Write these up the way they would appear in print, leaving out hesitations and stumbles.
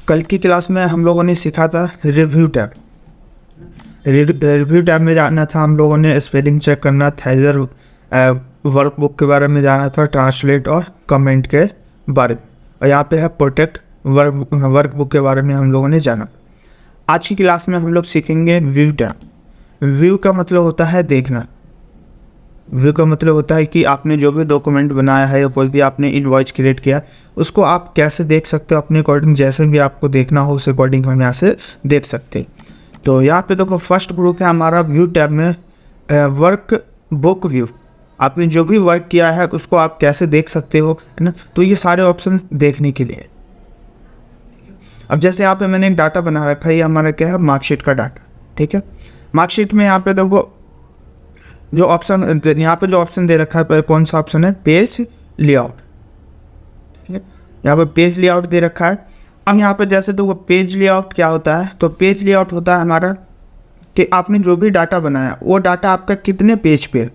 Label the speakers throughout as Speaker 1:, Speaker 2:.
Speaker 1: कल की क्लास में हम लोगों ने सीखा था रिव्यू टैब। रिव्यू टैब में जाना था हम लोगों ने, स्पेलिंग चेक करना, थेजर वर्कबुक के बारे में जाना था, ट्रांसलेट और कमेंट के बारे में, और यहाँ पे है प्रोटेक्ट वर्कबुक के बारे में हम लोगों ने जाना। आज की क्लास में हम लोग सीखेंगे व्यू टैब। व्यू का मतलब होता है देखना। व्यू का मतलब होता है कि आपने जो भी डॉक्यूमेंट बनाया है या कोई भी आपने इनवॉइस क्रिएट किया उसको आप कैसे देख सकते हो अपने अकॉर्डिंग, जैसे भी आपको देखना हो उस अकॉर्डिंग हम यहाँ से देख सकते हैं। तो यहाँ पे देखो फर्स्ट ग्रुप है हमारा व्यू टैब में वर्क बुक व्यू। आपने जो भी वर्क किया है उसको आप कैसे देख सकते हो, है ना। तो ये सारे ऑप्शन देखने के लिए। अब जैसे यहाँ पे मैंने एक डाटा बना रखा है, ये हमारा क्या है, मार्कशीट का डाटा। ठीक है, मार्कशीट में यहाँ पे देखो जो ऑप्शन, यहाँ पे जो ऑप्शन दे रखा है कौन सा ऑप्शन है, पेज लेआउट। ठीक है, यहाँ पे पेज लेआउट दे रखा है। अब यहाँ पे जैसे तो वो पेज लेआउट क्या होता है, तो पेज लेआउट होता है हमारा कि आपने जो भी डाटा बनाया वो डाटा आपका कितने पेज पे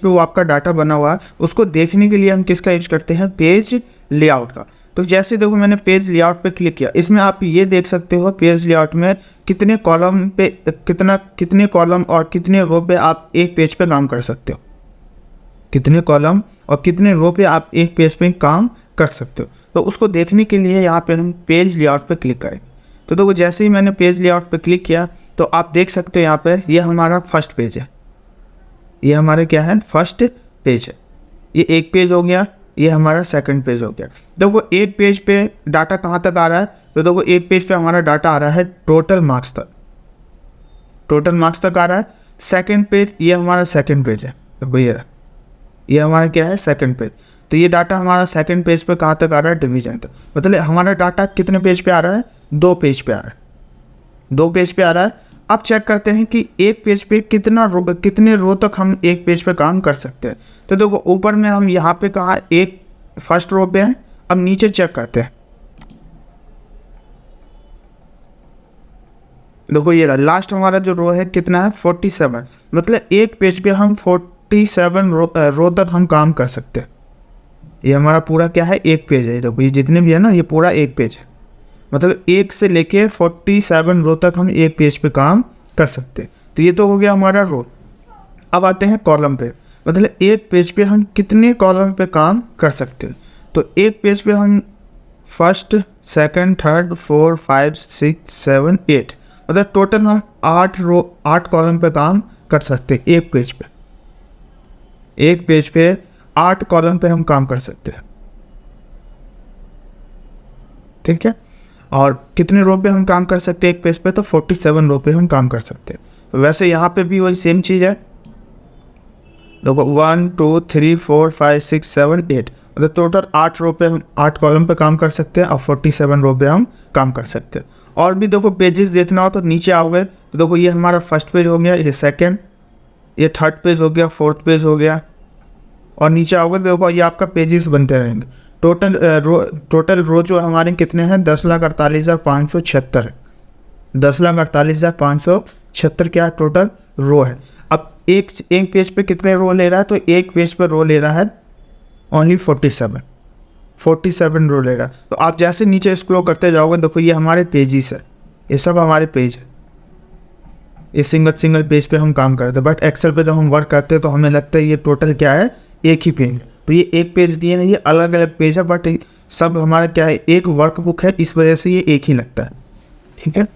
Speaker 1: वो आपका डाटा बना हुआ है, उसको देखने के लिए हम किसका यूज करते हैं, पेज लेआउट का। तो जैसे देखो मैंने पेज लेआउट पे क्लिक किया, इसमें आप ये देख सकते हो पेज लेआउट में कितने कॉलम पे कितने कॉलम और कितने रो पे आप एक पेज पे काम कर सकते हो, कितने कॉलम और कितने रो पे आप एक पेज पे काम कर सकते हो। तो उसको देखने के लिए यहाँ पे हम पेज लेआउट पे क्लिक करें। तो देखो जैसे ही मैंने पेज लेआउट पे क्लिक किया तो आप देख सकते हो यहाँ पे ये हमारा फर्स्ट पेज है, ये हमारे क्या है, फर्स्ट पेज है। ये एक पेज हो गया, ये हमारा सेकंड पेज हो गया। देखो एक पेज पे डाटा कहाँ तक आ रहा है, तो देखो एक पेज पे हमारा डाटा आ रहा है टोटल मार्क्स तक, टोटल मार्क्स तक आ रहा है। सेकंड पेज, ये हमारा सेकंड पेज है, तो ये हमारा क्या है, सेकंड पेज। तो ये डाटा हमारा सेकंड पेज पे कहाँ तक आ रहा है, डिवीजन तक। मतलब हमारा डाटा कितने पेज पे आ रहा है, 2 पेज पे आ रहा है, 2 पेज पे आ रहा है। अब चेक करते हैं कि एक पेज पे कितने रो तक हम एक पेज पे काम कर सकते हैं। तो देखो ऊपर में हम यहाँ पे कहा एक फर्स्ट रो पे हैं। अब नीचे चेक करते हैं, देखो ये लास्ट हमारा जो रो है कितना है, 47। मतलब एक पेज पे हम 47 रो तक हम काम कर सकते हैं। ये हमारा पूरा क्या है, एक पेज है। देखो ये जितने भी है ना, ये पूरा एक पेज है। मतलब 1 से लेके 47 रो तक हम एक पेज पे काम कर सकते हैं। तो ये तो हो गया हमारा रो। अब आते हैं कॉलम पे। मतलब एक पेज पे हम कितने कॉलम पे काम कर सकते हैं। तो एक पेज पे हम फर्स्ट, सेकंड, थर्ड, 4, 5, 6, 7, 8, मतलब टोटल हम 8 कॉलम पे काम कर सकते हैं। एक पेज पे 8 कॉलम पे हम काम कर सकते हैं। ठीक है, और कितने रो पे हम काम कर सकते हैं एक पेज पे, तो 47 रो पे हम काम कर सकते हैं। तो वैसे यहाँ पे भी वही सेम चीज़ है। देखो 1 2 3 4 5 6 7 8, मतलब टोटल 8 रो पे हम 8 कॉलम पे काम कर सकते हैं और 47 रो पे हम काम कर सकते हैं। और भी देखो पेजेस देखना हो तो नीचे आओगे तो देखो ये हमारा फर्स्ट पेज हो गया, ये सेकेंड, ये थर्ड पेज हो गया, फोर्थ पेज हो गया, और नीचे आओगे तो देखो ये आपका पेजेस बनते रहेंगे। टोटल रो जो हमारे कितने हैं, 10,48,576 है। 10,48,576 क्या टोटल रो है। अब एक पेज पे कितने रो ले रहा है, तो एक पेज पे रो ले रहा है ओनली 47 रो ले रहा है। तो आप जैसे नीचे स्क्रॉल करते जाओगे देखो ये हमारे पेजेस है, ये सब हमारे पेज है। ये सिंगल पेज पे हम काम करते हैं, बट एक्सेल पे जब हम वर्क करते हैं तो हमें लगता है ये टोटल क्या है, एक ही पेज है। तो ये एक पेज दिए नहीं, ये अलग अलग पेज है, बट सब हमारा क्या है, एक वर्कबुक है, इस वजह से ये एक ही लगता है। ठीक है,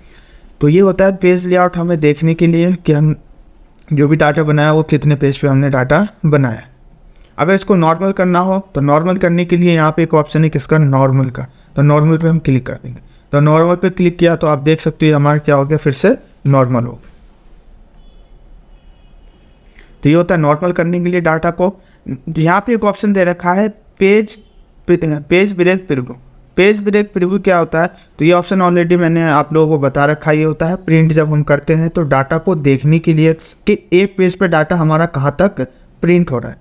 Speaker 1: तो ये होता है पेज लेआउट हमें देखने के लिए कि हम जो भी डाटा बनाया वो कितने पेज पे हमने डाटा बनाया। अगर इसको नॉर्मल करना हो तो नॉर्मल करने के लिए यहाँ पे एक ऑप्शन है किसका, नॉर्मल का। तो नॉर्मल पे हम क्लिक कर देंगे। तो नॉर्मल पे क्लिक किया तो आप देख सकते हो हमारा क्या हो गया, फिर से नॉर्मल हो गया। तो ये होता है नॉर्मल करने के लिए डाटा को। यहाँ पे एक ऑप्शन दे रखा है page break preview. Page break preview क्या होता है, तो ये ऑप्शन ऑलरेडी मैंने आप लोगों को बता रखा है। ये होता है प्रिंट जब हम करते हैं तो डाटा को देखने के लिए कि एक पेज पे डाटा हमारा कहाँ तक प्रिंट हो रहा है।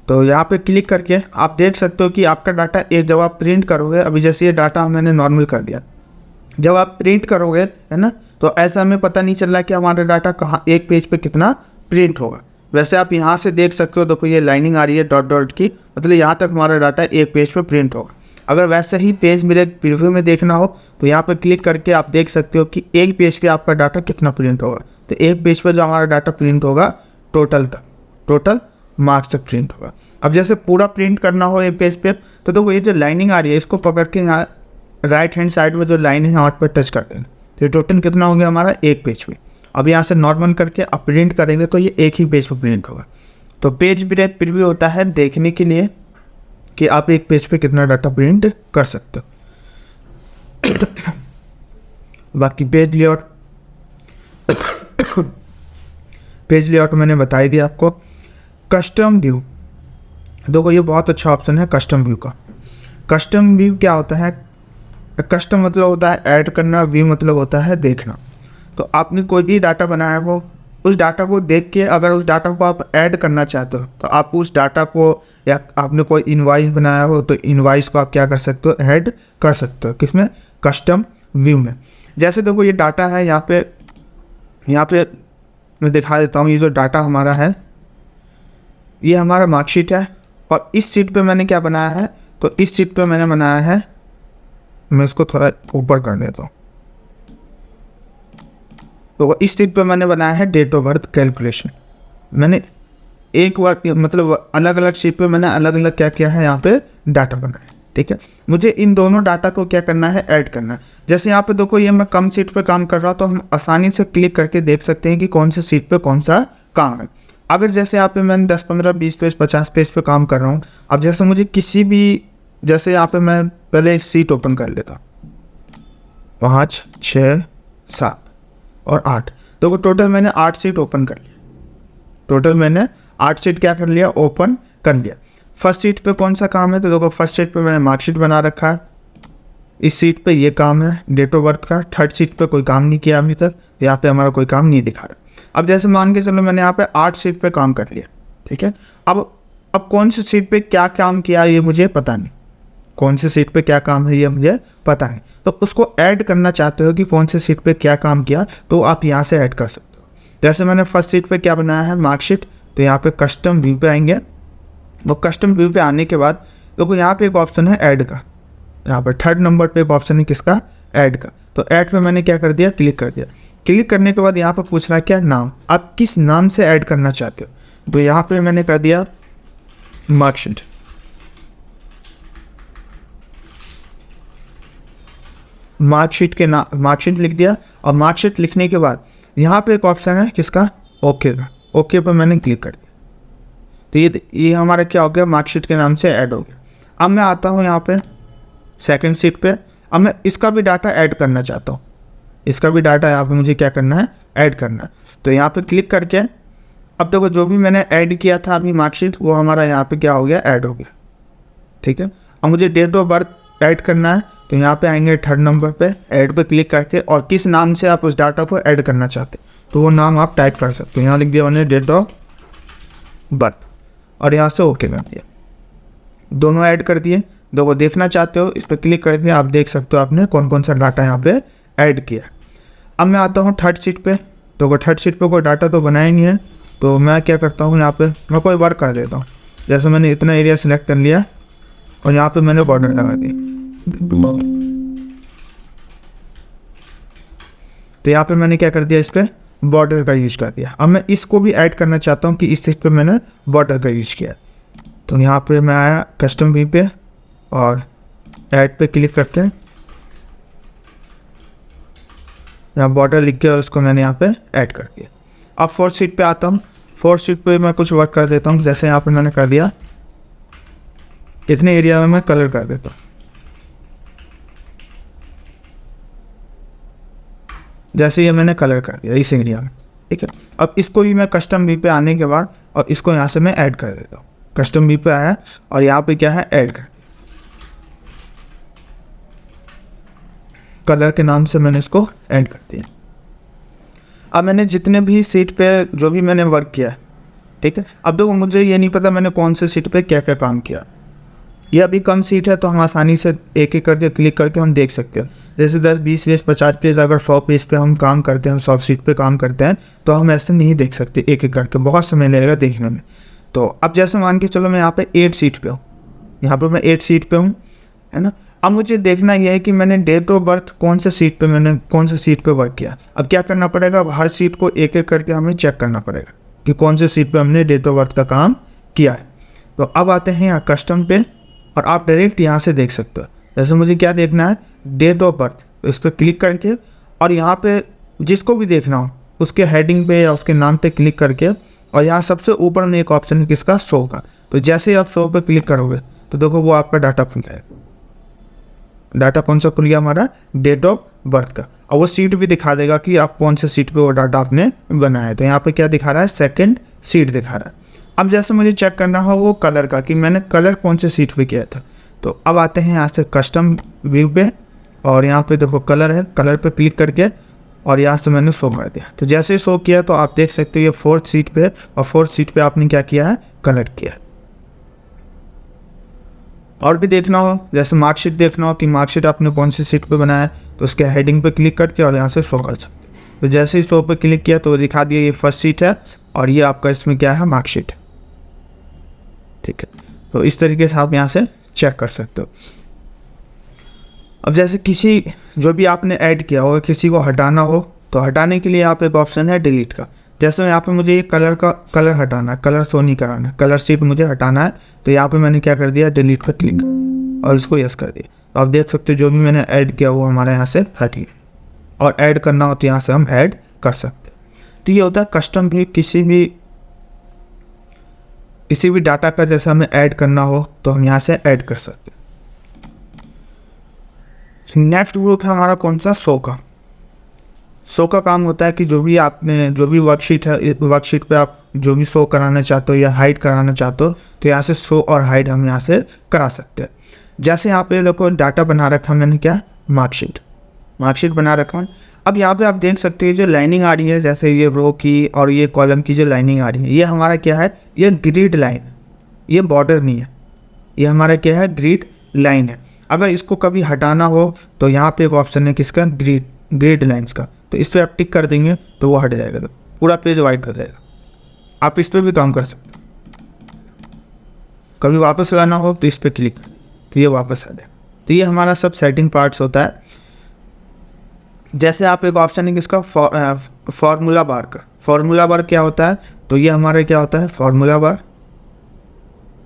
Speaker 1: तो यहाँ पे क्लिक करके आप देख सकते हो कि आपका डाटा एक जब आप प्रिंट करोगे, अभी जैसे ये डाटा मैंने नॉर्मल कर दिया, जब आप प्रिंट करोगे है ना, तो ऐसा हमें पता नहीं चल रहा कि हमारा डाटा कहाँ एक पेज पे कितना प्रिंट होगा। वैसे आप यहाँ से देख सकते हो, देखो ये लाइनिंग आ रही है डॉट डॉट की, मतलब यहाँ तक हमारा डाटा एक पेज पे प्रिंट होगा। अगर वैसे ही पेज ब्रेक प्रीव्यू में देखना हो तो यहाँ पर क्लिक करके आप देख सकते हो कि एक पेज पे आपका डाटा कितना प्रिंट होगा। तो एक पेज पे जो हमारा डाटा प्रिंट होगा टोटल मार्क्स तक प्रिंट होगा। अब जैसे पूरा प्रिंट करना हो एक पेज पे तो देखो ये जो लाइनिंग आ रही है इसको पकड़ के यहाँ राइट हैंड साइड में जो लाइन है यहाँ पर टच कर देंगे तो टोटल कितना हो गया हमारा एक पेज पे। अब यहाँ से नॉर्मल करके आप प्रिंट करेंगे तो ये एक ही पेज पर प्रिंट होगा। तो पेज ब्रेक प्रीव्यू होता है देखने के लिए कि आप एक पेज पे कितना डाटा प्रिंट कर सकते हो। बाकी पेज लेआउट मैंने बता ही दिया आपको। कस्टम व्यू, देखो ये बहुत अच्छा ऑप्शन है कस्टम व्यू का। कस्टम व्यू क्या होता है? कस्टम मतलब होता है ऐड करना, व्यू मतलब होता है देखना। तो आपने कोई भी डाटा बनाया हो उस डाटा को देख के अगर उस डाटा को आप ऐड करना चाहते हो तो आप उस डाटा को, या आपने कोई इनवाइस बनाया हो तो इनवाइस को आप क्या कर सकते हो, ऐड कर सकते हो। किसमें? कस्टम व्यू में। जैसे देखो ये डाटा है, यहाँ पे मैं दिखा देता हूँ। ये जो डाटा हमारा है ये हमारा मार्कशीट है और इस सीट पे मैंने क्या बनाया है, तो इस सीट पे मैंने बनाया है, मैं इसको थोड़ा ऊपर कर देता हूँ। तो इस सीट पे मैंने बनाया है डेट ऑफ बर्थ कैलकुलेशन। मैंने एक बार मतलब अलग अलग शीट पे मैंने अलग अलग क्या किया है, यहाँ पे डाटा बनाया। ठीक है, मुझे इन दोनों डाटा को क्या करना है, ऐड करना है। जैसे यहाँ पे देखो ये मैं कम सीट पे काम कर रहा हूँ तो हम आसानी से क्लिक करके देख सकते हैं कि कौन सी सीट पे कौन सा काम है। अगर जैसे यहाँ पे मैंने 10, 15, 20 पेज, 50 पेज पे काम कर रहा हूँ, अब जैसे मुझे किसी भी, जैसे यहाँ पे मैं पहले सीट ओपन कर लेता, 5, 6, 7 और 8, तो टोटल मैंने 8 सीट ओपन कर लिया। टोटल मैंने 8 सीट क्या कर लिया, ओपन कर लिया। फर्स्ट सीट पे कौन सा काम है, तो देखो फर्स्ट सीट पे मैंने मार्कशीट बना रखा है। इस सीट पे ये काम है डेट ऑफ बर्थ का। थर्ड सीट पे कोई काम नहीं किया अभी तक, यहाँ पे हमारा कोई काम नहीं दिखा रहा। अब जैसे मान के चलो मैंने यहाँ पे 8 सीट पे काम कर लिया। ठीक है, अब कौन सी सीट पे क्या काम किया ये मुझे पता नहीं, कौन सी सीट पे क्या काम है ये मुझे पता नहीं। तो उसको ऐड करना चाहते हो कि कौन सी सीट पे क्या काम किया, तो आप यहाँ से ऐड कर सकते हो। जैसे मैंने फर्स्ट सीट पे क्या बनाया है, मार्कशीट, तो यहाँ पे कस्टम व्यू पे आएंगे। वो कस्टम व्यू पे आने के बाद देखो यहाँ पे एक ऑप्शन है ऐड का। यहाँ पर 3rd नंबर पे एक ऑप्शन है किसका, ऐड का। तो ऐड पे मैंने क्या कर दिया, क्लिक कर दिया। क्लिक करने के बाद यहाँ पर पूछ रहा है क्या नाम, आप किस नाम से ऐड करना चाहते हो। तो यहाँ पे मैंने कर दिया मार्कशीट। मार्कशीट के नाम, मार्कशीट लिख दिया। और मार्कशीट लिखने के बाद यहाँ पे एक ऑप्शन है किसका, ओके का। ओके पर मैंने क्लिक कर दिया तो ये हमारा क्या हो गया, मार्कशीट के नाम से ऐड हो गया। अब मैं आता हूँ यहाँ पे सेकंड सीट पे। अब मैं इसका भी डाटा ऐड करना चाहता हूँ, इसका भी डाटा यहाँ पे मुझे क्या करना है, ऐड करना है। तो यहाँ पे क्लिक करके अब देखो जो भी मैंने ऐड किया था अभी मार्कशीट, वो हमारा यहाँ पे क्या हो गया, ऐड हो गया। ठीक है, अब मुझे डेट ऑफ बर्थ ऐड करना है, तो यहाँ पे आएंगे 3rd नंबर पे, ऐड पे क्लिक करके, और किस नाम से आप उस डाटा को ऐड करना चाहते हैं तो वो नाम आप टाइप कर सकते हो। यहाँ लिख दिया मैंने डेट ऑफ बर्थ और यहाँ से ओके कर दिया। दोनों ऐड कर दिए। देखो देखना चाहते हो इस पर क्लिक करके आप देख सकते हो आपने कौन कौन सा डाटा यहाँ पे ऐड किया। अब मैं आता हूँ 3rd सीट पे। तो 3rd सीट पे कोई डाटा तो बनाया नहीं है, तो मैं क्या करता हूँ, यहाँ पे मैं कोई वर्क कर देता हूँ। जैसे मैंने इतना एरिया सिलेक्ट कर लिया और यहाँ पे मैंने बॉर्डर लगा दी। तो यहाँ पे मैंने क्या कर दिया, इस पर बॉर्डर का यूज कर दिया। अब मैं इसको भी ऐड करना चाहता हूँ कि इस सीट पे मैंने बॉर्डर का यूज किया। तो यहाँ पे मैं आया कस्टम व्यू पे और ऐड पे क्लिक करके यहाँ बॉर्डर लिख के और उसको मैंने यहाँ पे ऐड कर दिया। अब 4th सीट पे आता हूँ। 4th सीट पे मैं कुछ वर्क कर देता हूँ। जैसे यहाँ पे मैंने कर दिया, इतने एरिया में मैं कलर कर देता हूँ। जैसे ये मैंने कलर कर दिया इस एरिया में। ठीक है, अब इसको भी मैं कस्टम व्यू पे आने के बाद और इसको यहाँ से मैं ऐड कर देता हूँ। कस्टम व्यू पे आया और यहाँ पे क्या है, ऐड कर, कलर के नाम से मैंने इसको ऐड कर दिया। अब मैंने जितने भी सीट पे जो भी मैंने वर्क किया, ठीक है, अब देखो मुझे ये नहीं पता मैंने कौन से सीट पे क्या क्या काम किया। ये अभी कम सीट है तो हम आसानी से एक एक करके क्लिक करके हम देख सकते हैं। जैसे 10, 20 पेज, 50 पेज, अगर 100 पेज पे हम काम करते हैं, 100 सीट पे काम करते हैं, तो हम ऐसे नहीं देख सकते एक एक करके, बहुत समय लगेगा देखने में। तो अब जैसे मान के चलो मैं यहाँ पे 8 सीट पे हूँ, यहाँ पर मैं 8 सीट पे हूँ। है ना। अब मुझे देखना यह है कि मैंने डेट ऑफ बर्थ कौन से सीट पे वर्क किया। अब क्या करना पड़ेगा, अब हर सीट को एक एक करके हमें चेक करना पड़ेगा कि कौन से सीट पे हमने डेट ऑफ बर्थ का काम किया है। तो अब आते हैं यहाँ कस्टम पे, और आप डायरेक्ट यहाँ से देख सकते हो। जैसे मुझे क्या देखना है, डेट ऑफ बर्थ, तो इस पर क्लिक करके और यहाँ पे जिसको भी देखना हो उसके हेडिंग पे या उसके नाम पे क्लिक करके, और यहाँ सबसे ऊपर में एक ऑप्शन है किसका, शो का। तो जैसे ही आप शो पे क्लिक करोगे तो देखो वो आपका डाटा खुल जाएगा। डाटा कौन सा खुल गया, हमारा डेट ऑफ बर्थ का। और वो सीट भी दिखा देगा कि आप कौन से सीट पे वो डाटा आपने बनाया है। तो यहाँ पे क्या दिखा रहा है, सेकंड सीट दिखा रहा है। अब जैसे मुझे चेक करना हो वो कलर का, कि मैंने कलर कौन से सीट पे किया था। तो अब आते हैं यहाँ से कस्टम व्यू पे, और यहाँ पे देखो कलर है, कलर पे क्लिक करके और यहाँ से मैंने शो कर दिया। तो जैसे ही शो किया तो आप देख सकते हो ये 4th सीट पे, और 4th सीट पे आपने क्या किया है, कलर किया। और भी देखना हो, जैसे मार्कशीट देखना हो कि मार्कशीट आपने कौन सी सीट पे बनाया है, तो उसके हेडिंग पे क्लिक करके और यहाँ से शो कर सकते हो। तो जैसे ही शो पे क्लिक किया तो दिखा दिया ये 1st सीट है, और ये आपका इसमें क्या है, मार्कशीट। ठीक है, तो इस तरीके से आप यहाँ से चेक कर सकते हो। अब जैसे किसी जो भी आपने ऐड किया हो, किसी को हटाना हो तो हटाने के लिए यहाँ पे एक ऑप्शन है डिलीट का। जैसे यहाँ पे मुझे ये कलर हटाना है, कलर शो नहीं कराना है, कलर सीट मुझे हटाना है, तो यहाँ पे मैंने क्या कर दिया, डिलीट पर क्लिक और इसको यस कर दिया। तो आप देख सकते हो जो भी मैंने ऐड किया वो हमारे यहाँ से हट गया, और ऐड करना हो तो यहाँ से हम ऐड कर सकते हैं। तो ये होता है कस्टम भी, किसी भी डाटा का जैसे हमें ऐड करना हो तो हम यहाँ से ऐड कर सकते हैं। नेक्स्ट ग्रुप है हमारा कौन सा, शो का। शो का काम होता है कि जो भी वर्कशीट है, वर्कशीट पे आप जो भी शो कराना चाहते हो या हाइड कराना चाहते हो, तो यहाँ से शो और हाइड हम यहाँ से करा सकते हैं। जैसे यहाँ पे देखो डाटा बना रखा मैंने, क्या, मार्कशीट बना रखा है। अब यहाँ पे आप देख सकते हैं जो लाइनिंग आ रही है, जैसे ये रो की और ये कॉलम की जो लाइनिंग आ रही है, ये हमारा क्या है, ये ग्रिड लाइन, ये बॉर्डर नहीं है, ये हमारा क्या है, ग्रिड लाइन है। अगर इसको कभी हटाना हो तो यहाँ पे एक ऑप्शन है किसका, ग्रिड लाइन्स का। तो इस पर आप टिक कर देंगे तो वो हट जाएगा, तो पूरा पेज वाइट हो जाएगा। आप इस पर भी काम कर सकते हो। कभी वापस लाना हो तो इस पर क्लिक, तो ये वापस आ जाए। तो ये हमारा सब सेटिंग पार्ट्स होता है। जैसे आप एक ऑप्शन है किसका, फॉर्मूला बार का। फॉर्मूला बार क्या होता है, तो ये हमारे क्या होता है, फॉर्मूला बार।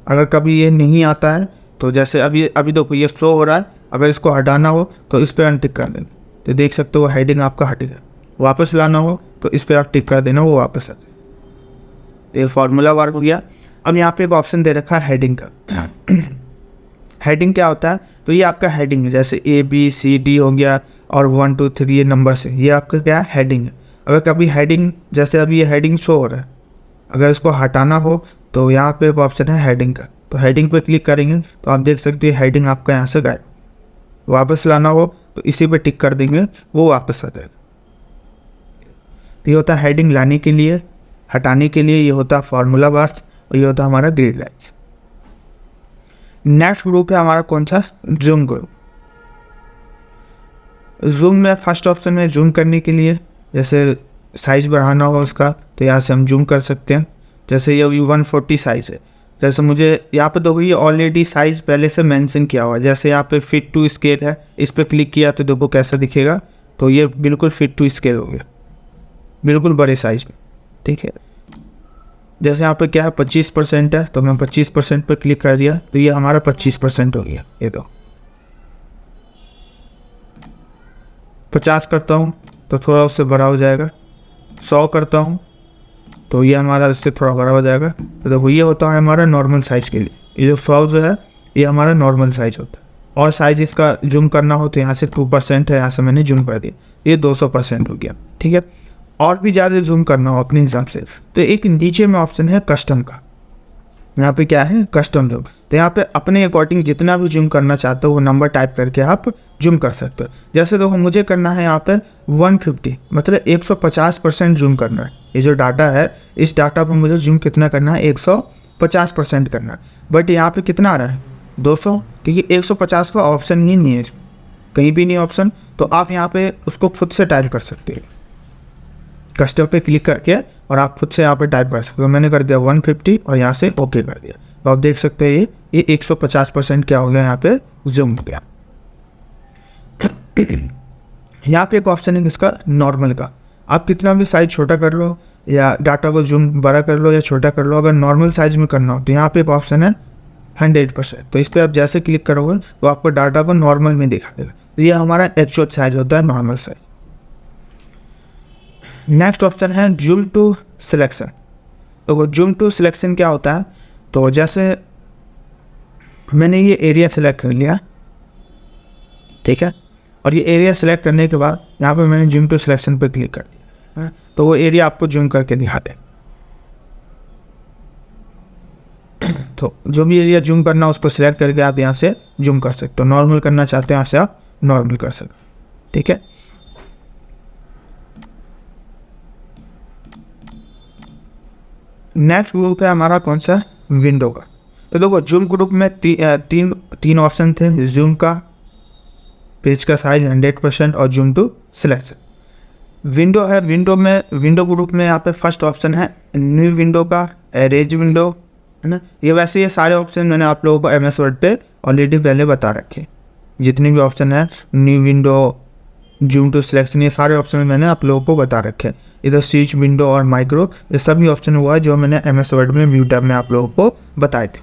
Speaker 1: अगर कभी ये नहीं आता है तो जैसे अभी देखो ये शो हो रहा है, अगर इसको हटाना हो तो इस पर अनटिक कर देना, तो देख सकते हो वो हेडिंग आपका हट गया। वापस लाना हो तो इस पर आप टिक कर देना, वो वापस आ जाए। तो ये फॉर्मूला बार हो गया। अब यहाँ पे एक ऑप्शन दे रखा है हेडिंग का। हेडिंग क्या होता है, तो ये आपका हेडिंग है, जैसे ABCD हो गया और 1 2 3 ये नंबर से, ये आपका क्या है, हेडिंग है। अगर कभी हेडिंग, जैसे अभी ये हेडिंग शो हो रहा है, अगर इसको हटाना हो तो यहाँ पे एक ऑप्शन है हेडिंग का। तो हेडिंग पे क्लिक करेंगे तो आप देख सकते हैं हेडिंग आपका यहाँ से गायब। वापस लाना हो तो इसी पे टिक कर देंगे, वो वापस आ जाएगा। ये होता है हेडिंग लाने के लिए, हटाने के लिए ये होता है फॉर्मूला बार्स, और ये होता है हमारा ग्रिड लाइन्स। नेक्स्ट ग्रुप है हमारा कौन सा, जूम ग्रुप। जूम में फर्स्ट ऑप्शन है जूम करने के लिए, जैसे साइज़ बढ़ाना हो उसका तो यहाँ से हम जूम कर सकते हैं। जैसे ये 140 साइज़ है, जैसे मुझे यहाँ पे देखो ये ऑलरेडी साइज़ पहले से मेंशन किया हुआ है। जैसे यहाँ पे फिट टू स्केल है, इस पर क्लिक किया तो देखो कैसा दिखेगा, तो ये बिल्कुल फिट टू स्केल हो गया, बिल्कुल बड़े साइज़ में। ठीक है, जैसे यहाँ पे क्या है 25% है, तो मैं 25% पर क्लिक कर दिया तो ये हमारा 25% हो गया। ये दो 50 करता हूँ तो थोड़ा उससे बड़ा हो जाएगा, 100 करता हूँ तो ये हमारा इससे थोड़ा बड़ा हो जाएगा। तो देखो ये होता है हमारा नॉर्मल साइज़ के लिए। ये जो 100 जो है ये हमारा नॉर्मल साइज़ होता है। और साइज़ इसका जूम करना हो तो यहाँ से 2% है, यहाँ से मैंने जूम कर दिया, ये 200% हो गया। ठीक है, और भी ज़्यादा जूम करना हो अपने हिसाब से तो एक नीचे में ऑप्शन है कस्टम का। यहाँ पे क्या है, कस्टम जूम। तो यहाँ पे अपने अकॉर्डिंग जितना भी जूम करना चाहते हो वो नंबर टाइप करके आप जूम कर सकते हो। जैसे देखो मुझे करना है यहाँ पे 150, मतलब 150% जूम करना है। ये जो डाटा है इस डाटा को मुझे जूम कितना करना है, 150% करना है। बट यहाँ पे कितना आ रहा है, 200, क्योंकि 150 का ऑप्शन ही नहीं है, कहीं भी नहीं ऑप्शन। तो आप यहाँ पे उसको खुद से टाइप कर सकते हो, कस्टम पे क्लिक करके और आप खुद से यहाँ पे टाइप कर सकते हो। मैंने कर दिया 150 और यहाँ से ओके कर दिया। तो आप देख सकते हैं ये 150% क्या हो गया यहाँ पे जूम हो गया। यहाँ पे एक ऑप्शन है इसका नॉर्मल का, आप कितना भी साइज छोटा कर लो या डाटा को जूम बड़ा कर लो या छोटा कर लो, अगर नॉर्मल साइज में करना हो तो यहाँ पे एक ऑप्शन है 100%। तो इस पर आप जैसे क्लिक करोगे तो आपको डाटा को नॉर्मल में दिखा देगा। तो ये हमारा एक्चुअल साइज होता है, नॉर्मल साइज। नेक्स्ट ऑप्शन है जूम टू सिलेक्शन। तो जूम टू सिलेक्शन क्या होता है, तो जैसे मैंने ये एरिया सेलेक्ट कर लिया, ठीक है, और ये एरिया सेलेक्ट करने के बाद यहाँ पे मैंने जूम टू सिलेक्शन पर क्लिक कर दिया, तो वो एरिया आपको जूम करके दिखा दे। तो जो भी एरिया जूम करना है उसको सिलेक्ट करके आप यहाँ से जूम कर सकते हो। नॉर्मल करना चाहते हैं यहाँ से आप नॉर्मल कर सकते हो, ठीक है। नेक्स्ट ग्रुप है हमारा कौन सा, विंडो का। तो देखो जूम ग्रुप में तीन ऑप्शन थे, जूम का, पेज का साइज 100% और जूम टू सिलेक्शन। विंडो है, विंडो ग्रुप में यहाँ पे फर्स्ट ऑप्शन है न्यू विंडो का, अरेंज विंडो, है ना। ये वैसे ये सारे ऑप्शन मैंने आप लोगों को MS वर्ड पे ऑलरेडी पहले बता रखे, जितने भी ऑप्शन है, new window, zoom to selection, ये सारे ऑप्शन मैंने आप लोगों को बता रखे। इधर स्विच विंडो और माइक्रो, ये सभी ऑप्शन हुआ है जो मैंने MS वर्ड में व्यू टैब में आप लोगों को बताए थे।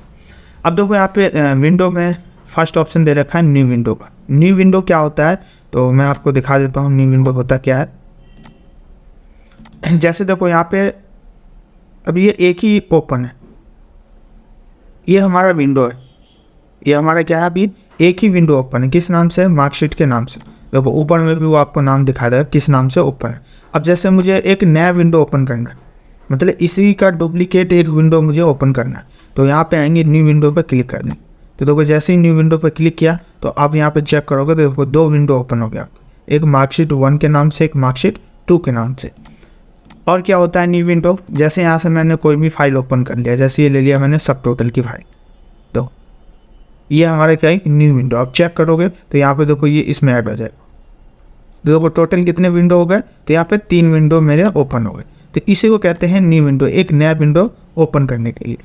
Speaker 1: अब देखो यहाँ पे विंडो में फर्स्ट ऑप्शन दे रखा है न्यू विंडो का। न्यू विंडो क्या होता है, तो मैं आपको दिखा देता हूँ न्यू विंडो होता क्या है। जैसे देखो यहाँ पे अब ये एक ही ओपन है, ये हमारा विंडो है, ये हमारा क्या है, अभी एक ही विंडो ओपन है। किस नाम से, मार्कशीट के नाम से। देखो ऊपर में भी वो आपको नाम दिखा देगा किस नाम से ओपन है। अब जैसे मुझे एक नया विंडो ओपन करना है, मतलब इसी का डुप्लीकेट एक विंडो मुझे ओपन करना है, तो यहाँ पे आएंगे न्यू विंडो पर क्लिक कर दें। तो देखो जैसे ही न्यू विंडो पर क्लिक किया तो आप यहाँ पे चेक करोगे तो देखो 2 विंडो ओपन हो गया, एक मार्कशीट 1 के नाम से, एक मार्कशीट 2 के नाम से। और क्या होता है न्यू विंडो, जैसे यहाँ से मैंने कोई भी फाइल ओपन कर लिया, जैसे ये ले लिया मैंने सब टोटल की फाइल, तो ये हमारा क्या है, न्यू विंडो। आप चेक करोगे तो यहाँ पे देखो ये इसमें ऐड हो जाएगा। देखो टोटल कितने विंडो हो गए, तो यहाँ पे 3 विंडो मेरे ओपन हो गए। तो इसी को कहते हैं न्यू विंडो, एक नया विंडो ओपन करने के लिए।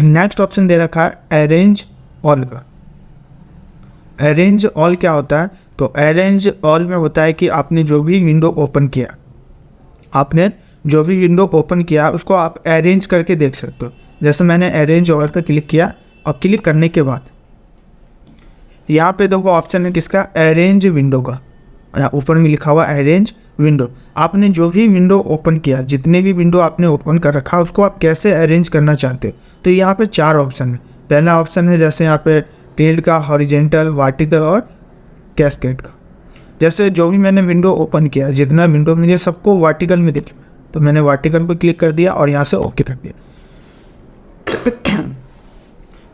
Speaker 1: नेक्स्ट ऑप्शन दे रखा है अरेंज ऑल का। अरेंज ऑल क्या होता है, तो अरेंज ऑल में होता है कि आपने जो भी विंडो ओपन किया, उसको आप अरेंज करके देख सकते हो। जैसे मैंने अरेंज ऑल पर क्लिक किया और क्लिक करने के बाद यहाँ पे देखो ऑप्शन है किसका, अरेंज विंडो का। ऊपर में लिखा हुआ अरेंज विंडो। आपने जो भी विंडो ओपन किया, जितने भी विंडो आपने ओपन कर रखा, उसको आप कैसे अरेंज करना चाहते हो। तो यहाँ पे 4 ऑप्शन है। पहला ऑप्शन है जैसे यहाँ पे टिल्ड का, हॉरिजेंटल, वर्टिकल और कैस्केड का। जैसे जो भी मैंने विंडो ओपन किया, जितना विंडो मुझे सबको वर्टिकल में दिखे, तो मैंने वर्टिकल पर क्लिक कर दिया और यहाँ से ओके कर दिया।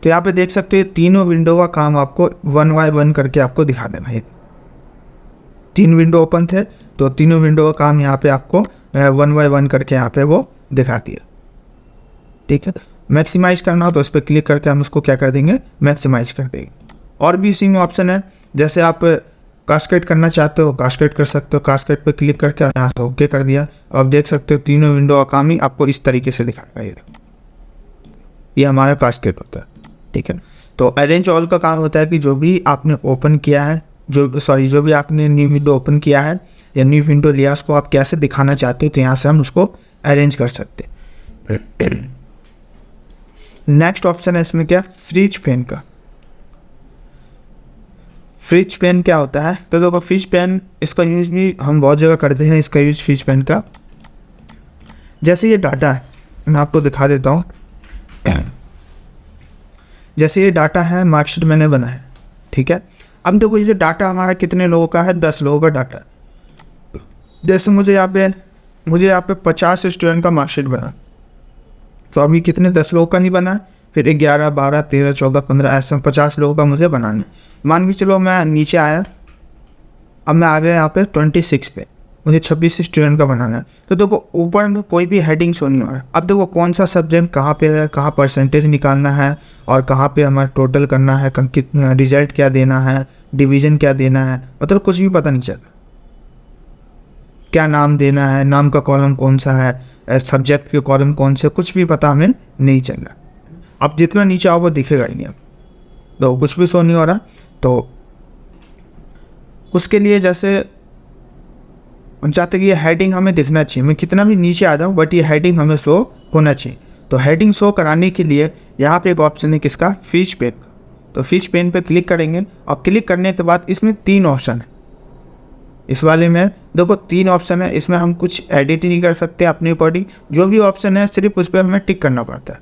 Speaker 1: तो यहाँ पे देख सकते हो तीनों विंडो का काम आपको 1 बाय 1 करके आपको दिखा देना है। 3 विंडो ओपन थे तो तीनों विंडो का काम यहाँ पे आपको 1 बाय 1 करके यहाँ पे वो दिखा दिया, ठीक है। मैक्सिमाइज करना हो तो उस पर क्लिक करके हम उसको क्या कर देंगे, मैक्सिमाइज कर देंगे। और भी इसी में ऑप्शन है, जैसे आप कास्केड करना चाहते हो कास्केड कर सकते हो। कास्केड पर क्लिक करके यहाँ से ओके कर दिया। अब देख सकते हो तीनों विंडो का काम ही आपको इस तरीके से दिखाएगा। ये हमारा कास्केड होता है, ठीक है। तो अरेंज ऑल का काम होता है कि जो भी आपने ओपन किया है, जो भी आपने न्यू विंडो ओपन किया है या न्यू विंडो लिया, उसको आप कैसे दिखाना चाहते हो, तो यहाँ से हम उसको अरेंज कर सकते हैं। नेक्स्ट ऑप्शन है इसमें क्या, फ्रिज पेन का। फ्रिज पेन क्या होता है, तो देखो फ्रिज पेन, इसका यूज़ भी हम बहुत जगह करते हैं। इसका यूज़ फ्रिज पेन का, जैसे ये डाटा है, मैं आपको दिखा देता हूँ। जैसे ये डाटा है, मार्कशीट मैंने बनाया, ठीक है। अब देखो ये डाटा हमारा कितने लोगों का है, 10 लोगों का डाटा। जैसे मुझे यहाँ पे 50 स्टूडेंट का मार्कशीट बना, तो अभी कितने, 10 लोगों का नहीं बना, फिर 11, 12, 13, 14, 15 ऐसा 50 लोगों का मुझे बनाना। मान के चलो मैं नीचे आया, अब मैं आ गया यहाँ पे 26 पे, मुझे 26 स्टूडेंट का बनाना है। तो देखो ऊपर में कोई भी हेडिंग शो नहीं हो रहा है। अब देखो कौन सा सब्जेक्ट कहाँ पे है, कहाँ परसेंटेज निकालना है और कहाँ पे हमारा टोटल करना है, रिजल्ट क्या देना है, डिवीज़न क्या देना है, मतलब कुछ भी पता नहीं चलता। क्या नाम देना है, नाम का कॉलम कौन सा है, सब्जेक्ट के कॉलम कौन से, कुछ भी पता हमें नहीं चल रहा। अब जितना नीचे आओ वो दिखेगा ही नहीं, अब तो कुछ भी शो नहीं हो रहा। तो उसके लिए जैसे हम चाहते हैं कि ये हेडिंग हमें दिखना चाहिए, मैं कितना भी नीचे आ जाऊँ बट ये हेडिंग हमें शो होना चाहिए। तो हेडिंग शो कराने के लिए यहाँ पे एक ऑप्शन है किसका, फिश पेन का। तो फिश पेन पे क्लिक करेंगे और क्लिक करने के बाद इसमें 3 ऑप्शन है। इस वाले में देखो 3 ऑप्शन है, इसमें हम कुछ एडिट नहीं कर सकते अपने अकॉर्डिंग, जो भी ऑप्शन है सिर्फ उस पर हमें टिक करना पड़ता है।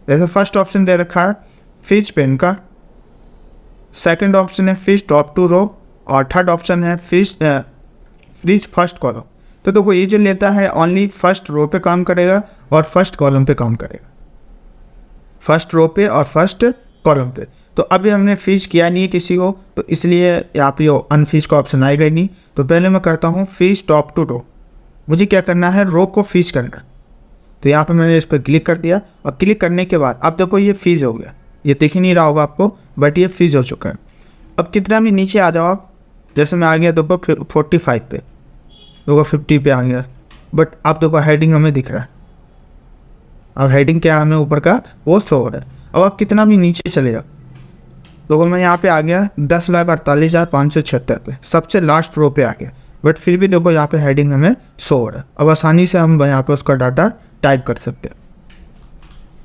Speaker 1: जैसे फर्स्ट ऑप्शन दे रखा है फिश पेन का, सेकंड ऑप्शन है फिश टॉप टू रो, और थर्ड ऑप्शन है फ्रीज फर्स्ट कॉलम। तो देखो ये जो लेता है ओनली फर्स्ट रो पे काम करेगा और फर्स्ट कॉलम पे काम करेगा, फर्स्ट रो पे और फर्स्ट कॉलम पे। तो अभी हमने फीज किया नहीं किसी को, तो इसलिए यहाँ पे अनफीज का ऑप्शन आएगा ही नहीं। तो पहले मैं करता हूँ फीज टॉप टू रो, मुझे क्या करना है, रो को फीज करना। तो यहाँ पे मैंने इस पर क्लिक कर दिया और क्लिक करने के बाद अब देखो ये फीज हो गया, ये दिख ही नहीं रहा होगा आपको बट ये फीज हो चुका है। अब कितना भी नीचे आ जाओ आप, जैसे मैं आ गया देखो 45 पे, देखो 50 पे आ गया, बट अब देखो हेडिंग हमें दिख रहा है। अब हेडिंग क्या हमें ऊपर का वो शो हो रहा है। अब आप कितना भी नीचे चले जाओ, देखो मैं यहाँ पे आ गया 10,48,576 पे, सबसे लास्ट रो पे आ गया, बट फिर भी देखो यहाँ पे हेडिंग हमें शो हो रहा है। अब आसानी से हम यहाँ पे उसका डाटा टाइप कर सकते हैं,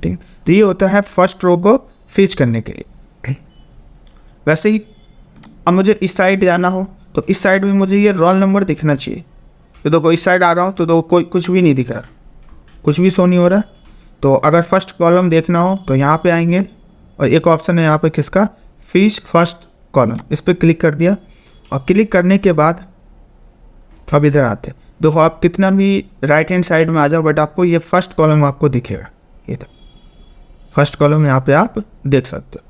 Speaker 1: ठीक। तो ये होता है फर्स्ट रो को फीच करने के लिए। वैसे ही अब मुझे इस साइड जाना हो तो इस साइड में मुझे ये रोल नंबर दिखना चाहिए। तो देखो इस साइड आ रहा हूँ तो देखो कोई कुछ भी नहीं दिख रहा, कुछ भी शो नहीं हो रहा। तो अगर फर्स्ट कॉलम देखना हो तो यहाँ पे आएंगे और एक ऑप्शन है यहाँ पे किसका, फिश फर्स्ट कॉलम, इस पर क्लिक कर दिया। और क्लिक करने के बाद अब इधर आते, देखो आप कितना भी राइट हैंड साइड में आ जाओ बट आपको ये फर्स्ट कॉलम आपको दिखेगा, ये तो फर्स्ट कॉलम यहाँ पे आप देख सकते हो।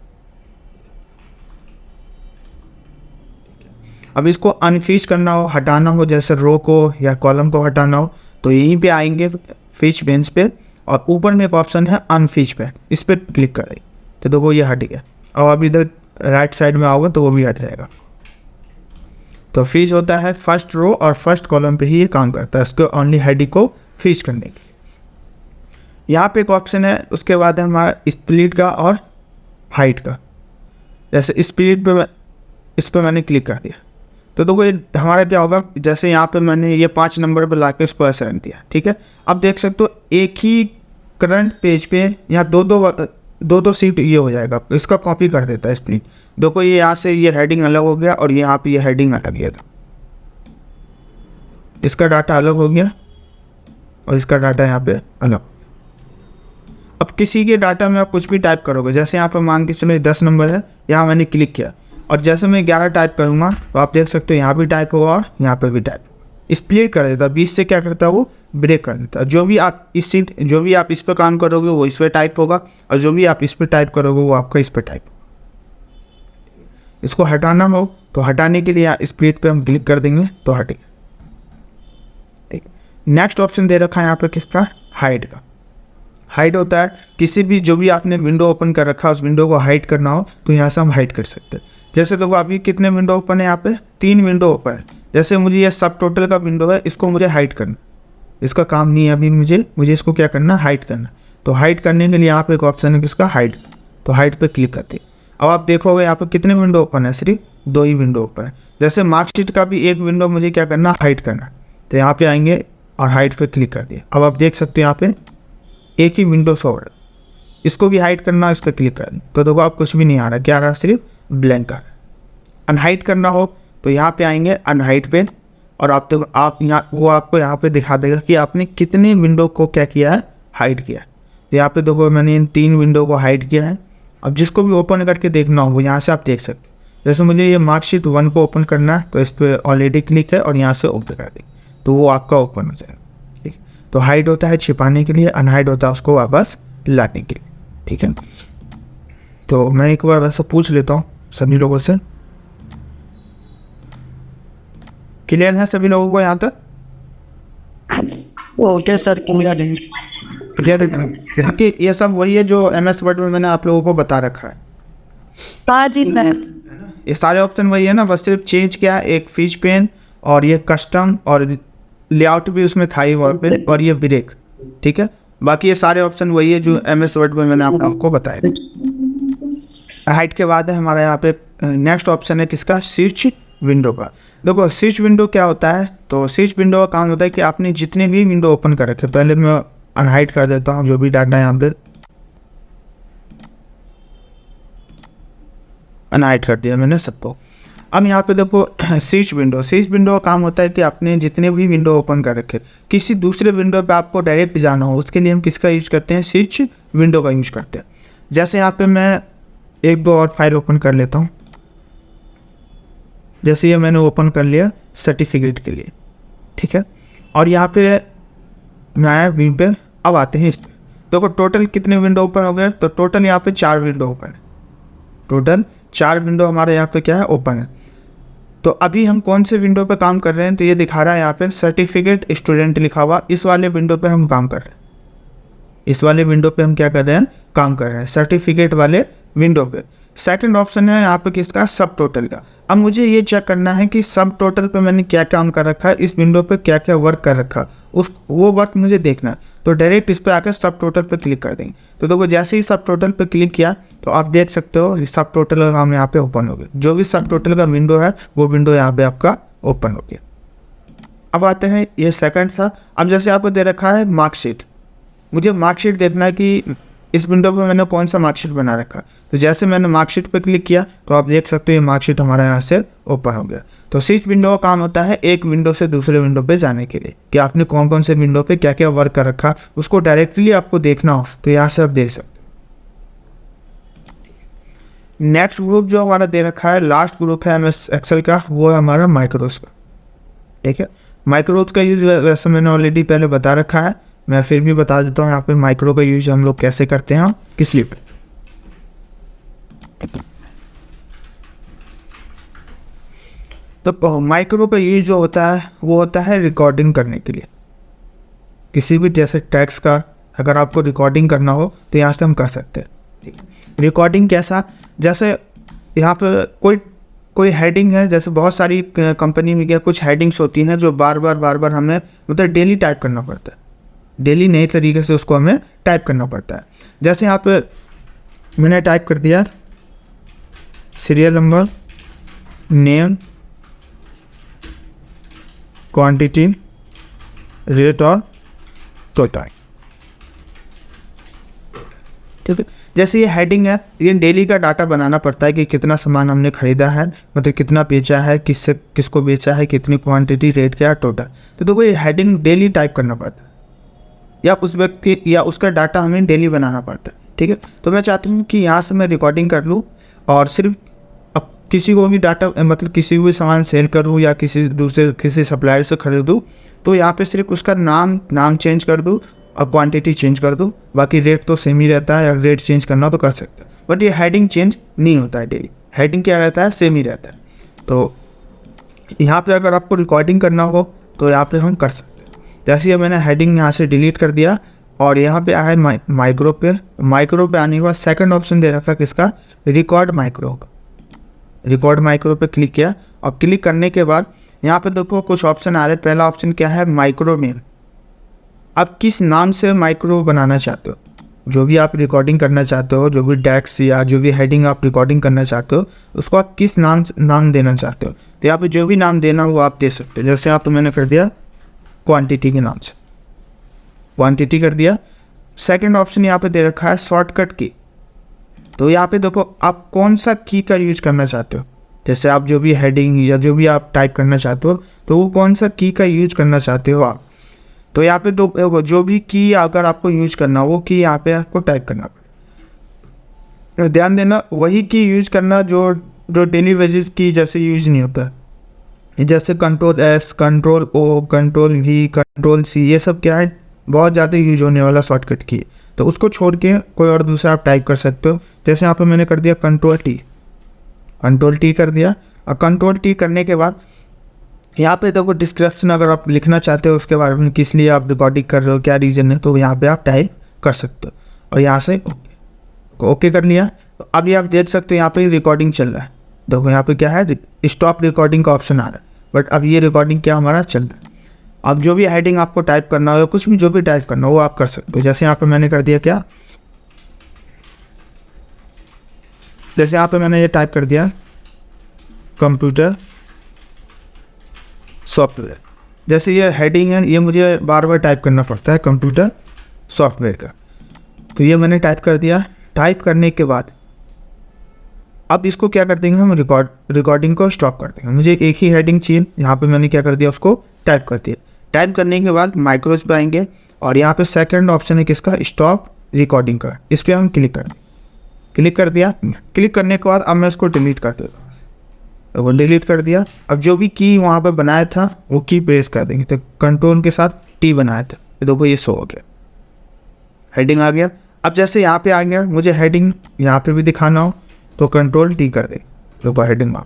Speaker 1: अब इसको अनफिश करना हो, हटाना हो, जैसे रो को या कॉलम को हटाना हो तो यहीं पे आएंगे फिश पेन्स पे और ऊपर में एक ऑप्शन है अनफिश पेन, इस पर क्लिक करेंगे तो देखो ये हट गया। और अब इधर राइट साइड में आओगे तो वो भी हट जाएगा। तो फिश होता है फर्स्ट रो और फर्स्ट कॉलम पे ही ये काम करता है, इसको ओनली हेडिंग को फिश करने के लिए। यहाँ पे एक ऑप्शन है, उसके बाद है हमारा स्प्लिट का और हाइट का। जैसे स्प्लिट पे इस पर मैंने क्लिक कर दिया तो देखो ये हमारा क्या होगा, जैसे यहाँ पे मैंने ये 5 नंबर पे ला के उसको ऐसे रख दिया, ठीक है। अब देख सकते हो एक ही करंट पेज पे यहाँ दो सीट ये हो जाएगा, इसका कॉपी कर देता है स्प्लिट। देखो ये यहाँ से ये हेडिंग अलग हो गया और यहाँ पे ये हेडिंग अलग गया था, इसका डाटा अलग हो गया और इसका डाटा यहाँ पे अलग। अब किसी के डाटा में आप कुछ भी टाइप करोगे, जैसे यहाँ पे मान के चलो 10 नंबर है, यहाँ मैंने क्लिक किया और जैसे मैं 11 टाइप करूँगा तो आप देख सकते हो यहाँ भी टाइप होगा और यहाँ पे भी टाइप, स्प्लिट कर देता है। 20 से क्या करता है वो ब्रेक कर देता है। जो भी आप इस पर काम करोगे वो इस पर टाइप होगा और जो भी आप इस पर टाइप करोगे वो आपका इस पर टाइप। इसको हटाना हो तो हटाने के लिए स्प्लिट पे हम क्लिक कर देंगे तो हटेगा, ठीक। नेक्स्ट ऑप्शन दे रखा है यहाँ पे किसका, हाइड का। हाइड होता है किसी भी जो भी आपने विंडो ओपन कर रखा है उस विंडो को हाइड करना हो तो यहाँ से हम हाइड कर सकते हैं। जैसे देखो अभी कितने विंडो ओपन है, यहाँ पे 3 विंडो ओपन है। जैसे मुझे ये सब टोटल का विंडो है, इसको मुझे हाइड करना, इसका काम नहीं है अभी, मुझे इसको क्या करना, हाइड करना। तो हाइड करने के लिए यहाँ पे एक ऑप्शन है किसका, हाइड। तो हाइड पे क्लिक करते हैं। अब आप देखोगे यहाँ पे कितने विंडो ओपन है, सिर्फ 2 ही विंडो ओपन है। जैसे मार्कशीट का भी एक विंडो मुझे क्या करना, हाइड करना। तो यहाँ पे आएंगे और हाइड पे क्लिक कर दिया। अब आप देख सकते हो यहाँ पे एक ही विंडो शो हो रहा है, इसको भी हाइड करना, इस पर क्लिक करना तो देखो आप कुछ भी नहीं आ रहा, क्या आ रहा है, सिर्फ ब्लैंक आ रहा है। अनहाइड करना हो तो यहाँ पे आएंगे अनहाइड पे और आप यहाँ वो आपको यहाँ पे दिखा देगा कि आपने कितने विंडो को क्या किया है, हाइड किया है। तो यहाँ पे देखो मैंने इन 3 विंडो को हाइड किया है। अब जिसको भी ओपन करके देखना हो यहाँ से आप देख सकते हैं। जैसे मुझे ये मार्कशीट 1 को ओपन करना है तो इस पर ऑलरेडी क्लिक है और यहाँ से ओपन कर देंगे तो वो आपका ओपन हो जाएगा, ठीक। तो हाइड होता है छिपाने के लिए, अनहाइड होता है उसको वापस लाने के लिए, ठीक है। तो मैं एक बार वैसे पूछ लेता हूँ सभी लोगों से, क्लियर है सभी लोगों को यहाँ तक?
Speaker 2: ओके सर, क्लियर है।
Speaker 1: कि ये सब वही है जो MS वर्ड में मैंने आप लोगों को बता रखा है।
Speaker 2: हाँ जी सर,
Speaker 1: ये सारे ऑप्शन वही है ना, बस सिर्फ चेंज किया एक फिश पेन और ये कस्टम और लेआउट भी उसमें था ही वहाँ पे और ये ब्रेक, ठीक है। बाकी ये सारे ऑप्शन वही है जो MS वर्ड में मैंने आप लोगों को बताया। हाइट के बाद है हमारा यहाँ पे नेक्स्ट ऑप्शन है किसका, स्विच विंडो का। देखो स्विच विंडो क्या होता है, तो स्विच विंडो का काम होता है कि आपने जितने भी विंडो ओपन कर रखे, पहले मैं अनहाइड कर देता हूँ जो भी डाटा यहाँ पे अनहाइड कर दिया मैंने सबको। अब यहाँ पे देखो स्विच विंडो का काम होता है कि आपने जितने भी विंडो ओपन कर रखे, किसी दूसरे विंडो पे आपको डायरेक्ट जाना हो, उसके लिए हम किसका यूज करते हैं, स्विच विंडो का यूज करते हैं। जैसे यहाँ पे मैं एक दो और फाइल ओपन कर लेता हूँ। जैसे ये मैंने ओपन कर लिया सर्टिफिकेट के लिए, ठीक है। और यहाँ पे मैं व्यू पे अब आते हैं इस पे। देखो टोटल कितने विंडो ओपन हो गए, तो टोटल यहाँ पे 4 विंडो ओपन है। टोटल 4 विंडो हमारे यहाँ पे क्या है, ओपन है। तो अभी हम कौन से विंडो पे काम कर रहे हैं, तो ये दिखा रहा है यहाँ पे सर्टिफिकेट स्टूडेंट लिखा हुआ, इस वाले विंडो पे हम काम कर रहे हैं। इस वाले विंडो पे हम क्या कर रहे हैं, काम कर रहे हैं सर्टिफिकेट वाले विंडो पे। सेकंड ऑप्शन है यहाँ पे किसका, सब टोटल का। अब मुझे ये चेक करना है कि सब टोटल पे मैंने क्या काम कर रखा है, इस विंडो पे क्या क्या वर्क कर रखा, वो वर्क मुझे देखना है। तो डायरेक्ट इस पर आकर सब टोटल पे क्लिक कर देंगे। तो देखो जैसे ही सब टोटल पे क्लिक किया तो आप देख सकते हो सब टोटल का काम यहाँ पे ओपन हो गया। जो भी सब टोटल का विंडो है वो विंडो यहाँ पे आपका ओपन हो गया। अब आते हैं, ये सेकंड था। अब जैसे आपको दे रखा है मार्कशीट, मुझे मार्कशीट देखना है कि इस विंडो पे मैंने कौन सा मार्कशीट बना रखा। तो जैसे मैंने मार्कशीट पे क्लिक किया तो आप देख सकते हो ये मार्कशीट हमारा यहाँ से ओपन हो गया। तो स्विच विंडो का काम होता है एक विंडो से दूसरे विंडो पे जाने के लिए, कि आपने कौन कौन से विंडो पे क्या क्या वर्क कर रखा, उसको डायरेक्टली आपको देखना हो तो यहाँ से आप देख सकते हो। नेक्स्ट ग्रुप जो हमारा दे रखा है, लास्ट ग्रुप है MS एक्सेल का, वो है हमारा माइक्रोस का, ठीक है। माइक्रोस का यूज वैसे मैंने ऑलरेडी पहले बता रखा है, मैं फिर भी बता देता हूँ यहाँ पे माइक्रो का यूज हम लोग कैसे करते हैं, किस लिए पे। तो माइक्रो का यूज जो होता है वो होता है रिकॉर्डिंग करने के लिए। किसी भी जैसे टेक्स्ट का अगर आपको रिकॉर्डिंग करना हो तो यहाँ से हम कर सकते हैं, ठीक है। रिकॉर्डिंग कैसा, जैसे यहाँ पे कोई हेडिंग है, जैसे बहुत सारी कंपनी में क्या कुछ हेडिंग्स होती हैं जो बार बार हमें मतलब डेली टाइप करना पड़ता है, डेली नए तरीके से उसको हमें टाइप करना पड़ता है। जैसे यहाँ पे मैंने टाइप कर दिया serial number, name, quantity, rate और टोटल, ठीक है। जैसे ये हेडिंग है, ये डेली का डाटा बनाना पड़ता है कि कितना सामान हमने खरीदा है, मतलब कितना बेचा है, किसको बेचा है, कितनी क्वांटिटी, रेट क्या है, टोटल। तो देखो ये हेडिंग डेली टाइप करना पड़ता है, या उस व्यक्ति या उसका डाटा हमें डेली बनाना पड़ता है, ठीक है। तो मैं चाहती हूँ कि यहाँ से मैं रिकॉर्डिंग कर लूँ और सिर्फ अब किसी को भी डाटा मतलब किसी को भी सामान सेल करूँ या किसी सप्लायर से खरीदूँ, तो यहाँ पे सिर्फ उसका नाम चेंज कर दूँ और क्वांटिटी चेंज कर दूँ, बाकी रेट तो सेम ही रहता है, या रेट चेंज करना तो कर सकते हैं। बट ये हेडिंग चेंज नहीं होता है डेली, हेडिंग क्या रहता है, सेम ही रहता है। तो यहाँ पे अगर आपको रिकॉर्डिंग करना हो तो यहाँ पे हम कर सकते हैं। जैसे ये मैंने हेडिंग यहाँ से डिलीट कर दिया और यहाँ पे आया माइक्रो पे आने के बाद सेकंड ऑप्शन दे रखा है किसका, रिकॉर्ड माइक्रो का। रिकॉर्ड माइक्रो पे क्लिक किया और क्लिक करने के बाद यहाँ पे देखो कुछ ऑप्शन आ रहे हैं। पहला ऑप्शन क्या है, माइक्रो मेल। आप किस नाम से माइक्रो बनाना चाहते हो, जो भी आप रिकॉर्डिंग करना चाहते हो, जो भी टैक्स या जो भी हेडिंग आप रिकॉर्डिंग करना चाहते हो, उसको आप किस नाम देना चाहते हो, तो यहाँ पे जो भी नाम देना वो आप दे सकते हो। जैसे यहाँ पे मैंने कर दिया क्वांटिटी के नाम से, क्वांटिटी कर दिया। सेकंड ऑप्शन यहाँ पे दे रखा है शॉर्टकट की। तो यहाँ पे देखो आप कौन सा की का यूज करना चाहते हो, जैसे आप जो भी हेडिंग या जो भी आप टाइप करना चाहते हो तो वो कौन सा की का यूज करना चाहते हो आप। तो यहाँ पे जो भी की अगर आपको यूज करना हो वो की यहाँ पे आपको टाइप करना पड़ेगा। ध्यान देना वही की यूज करना जो डेली बेसिस की जैसे यूज नहीं होता है। जैसे Ctrl+S, Ctrl+O, Ctrl+V, Ctrl+C, ये सब क्या है बहुत ज़्यादा यूज होने वाला शॉर्टकट की, तो उसको छोड़ के कोई और दूसरा आप टाइप कर सकते हो। जैसे यहाँ पे मैंने कर दिया Ctrl+T कर दिया। और Ctrl+T करने के बाद यहाँ पे देखो डिस्क्रिप्शन अगर आप लिखना चाहते हो उसके बारे में, किस लिए आप रिकॉर्डिंग कर रहे हो, क्या रीज़न है, तो यहाँ पे आप टाइप कर सकते हो। और यहाँ से ओके कर लिया। तो अभी आप देख सकते हो यहाँ पे रिकॉर्डिंग चल रहा है। देखो यहाँ पे क्या है, स्टॉप रिकॉर्डिंग का ऑप्शन आ रहा है, बट अब ये रिकॉर्डिंग क्या हमारा चल रहा है। अब जो भी हेडिंग आपको टाइप करना हो, कुछ भी जो भी टाइप करना हो वो आप कर सकते हो। जैसे यहाँ पे मैंने कर दिया क्या, जैसे यहाँ पे मैंने ये टाइप कर दिया कंप्यूटर सॉफ्टवेयर। जैसे ये हेडिंग है, ये मुझे बार बार टाइप करना पड़ता है कंप्यूटर सॉफ्टवेयर का। तो ये मैंने टाइप कर दिया। टाइप करने के बाद अब इसको क्या कर देंगे हम, रिकॉर्डिंग को स्टॉप कर देंगे। मुझे एक ही हेडिंग चाहिए, यहाँ पे मैंने क्या कर दिया, उसको टाइप कर दिया। टाइप करने के बाद माइक्रोज पे आएंगे और यहाँ पे सेकंड ऑप्शन है किसका, स्टॉप रिकॉर्डिंग का। इस पर हम क्लिक कर देंगे। क्लिक कर दिया। क्लिक करने के बाद अब मैं इसको डिलीट कर देता हूँ। तो वो डिलीट कर दिया। अब जो भी की वहाँ पर बनाया था वो की प्रेस कर देंगे। तो कंट्रोल के साथ टी बनाया था, तो देखो ये शो हो गया, हेडिंग आ गया। अब जैसे यहाँ पे आ गया, मुझे हेडिंग यहाँ पे भी दिखाना हो तो कंट्रोल टी कर दे, देखो हेडिंग वहाँ।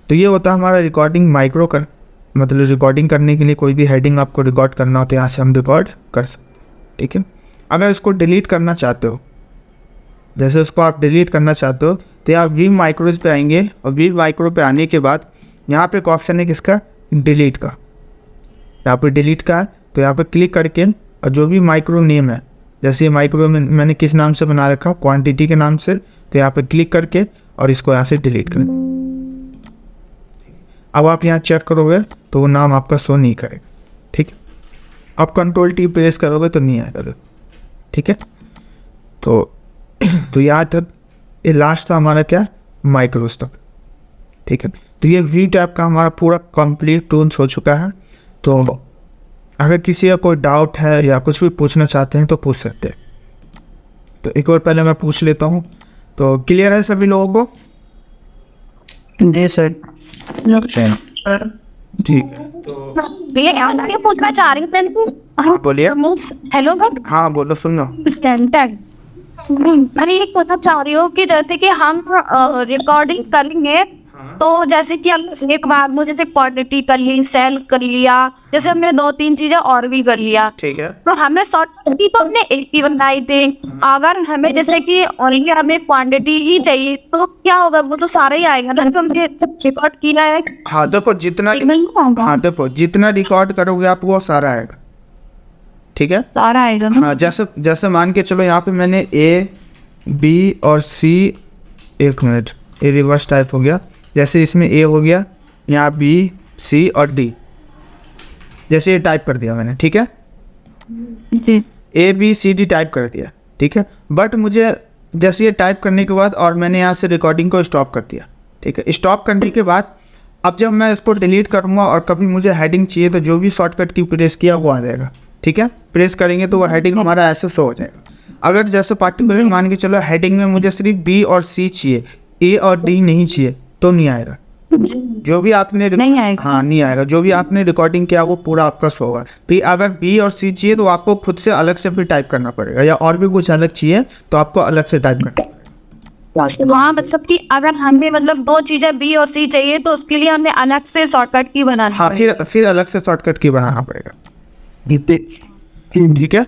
Speaker 1: तो ये होता है हमारा रिकॉर्डिंग माइक्रो कर, मतलब रिकॉर्डिंग करने के लिए कोई भी हेडिंग आपको रिकॉर्ड करना हो तो यहाँ से हम रिकॉर्ड कर सकते हैं, ठीक है। अगर इसको डिलीट करना चाहते हो, जैसे उसको आप डिलीट करना चाहते हो तो आप वी माइक्रोज पे आएंगे और वी माइक्रो पे आने के बाद यहाँ पे एक ऑप्शन है किसका, डिलीट का। यहाँ पे डिलीट का है, तो यहाँ पे क्लिक करके और जो भी माइक्रो नेम है, जैसे ये माइक्रो में मैंने किस नाम से बना रखा, क्वांटिटी के नाम से, तो यहाँ पे क्लिक करके और इसको यहाँ से डिलीट कर। अब आप यहाँ चेक करोगे तो वो नाम आपका शो नहीं करेगा, ठीक है। अब कंट्रोल टी प्रेस करोगे तो नहीं आएगा, ठीक है। तो यहाँ तक ये लास्ट था हमारा क्या, माइक्रोस तक, ठीक है। तो ये वी टैब का हमारा पूरा कंप्लीट टूल्स हो चुका है। तो अगर किसी का कोई डाउट है या कुछ भी पूछना चाहते हैं तो पूछ सकते हैं। तो एक बार पहले मैं पूछ लेता हूँ, तो क्लियर है सभी लोगों को?
Speaker 2: जी सर।
Speaker 1: ठीक है। तो
Speaker 3: ये पूछना चाह रही हूँ।
Speaker 1: हाँ बोलिए।
Speaker 3: हेलो
Speaker 1: हाँ बोलो, सुन लो।
Speaker 3: अरे ये पूछना चाह रही हूँ कि जैसे कि हम रिकॉर्डिंग करेंगे तो जैसे कि हम एक बार में जैसे क्वांटिटी कर ली, सेल कर लिया, जैसे हमने 2-3 चीजें और भी कर लिया,
Speaker 1: ठीक है।
Speaker 3: तो हमें शॉर्ट की तो हमने एक ही बनाई थी। अगर हमें जैसे कि और ये हमें क्वांटिटी ही चाहिए तो क्या होगा, वो तो सारा ही आएगा ना, तो हमने रिकॉर्ड किया है।
Speaker 1: हाँ देखो जितना, हाँ देखो जितना रिकॉर्ड करोगे आप वो सारा आएगा, ठीक है,
Speaker 3: सारा आएगा ना।
Speaker 1: हाँ जैसे मान के चलो यहाँ पे मैंने ए बी और सी, एक मिनट ये रिवर्स टाइप हो गया। जैसे इसमें ए हो गया, यहाँ बी सी और डी, जैसे ये टाइप कर दिया मैंने, ठीक है, A B C D type कर दिया, ठीक है। बट मुझे जैसे ये टाइप करने के बाद और मैंने यहाँ से रिकॉर्डिंग को स्टॉप कर दिया, ठीक है। स्टॉप करने के बाद अब जब मैं इसको डिलीट करूँगा और कभी मुझे हेडिंग चाहिए तो जो भी शॉर्टकट की प्रेस किया वो आ जाएगा, ठीक है। प्रेस करेंगे तो वो हेडिंग हमारा ऐसे शो हो जाएगा। अगर जैसे पार्टिकुलर मान के चलो हेडिंग में मुझे सिर्फ बी और सी चाहिए, ए और डी नहीं चाहिए, तो नहीं आएगा। जो भी आपने
Speaker 3: नहीं आएगा।
Speaker 1: हाँ नहीं आएगा। जो भी आपने रिकॉर्डिंग किया वो पूरा आपका शो होगा। फिर अगर बी और सी चाहिए तो आपको खुद से अलग से फिर टाइप करना पड़ेगा, या और भी कुछ अलग चाहिए तो आपको अलग से टाइप करना पड़ेगा।
Speaker 3: वहाँ मतलब कि अगर हमें मतलब 2 चीजें बी और सी चाहिए तो उसके लिए हमें अलग से शॉर्टकट की बनानी
Speaker 1: हाँ फिर अलग से शॉर्टकट की बनाना पड़ेगा, ठीक है।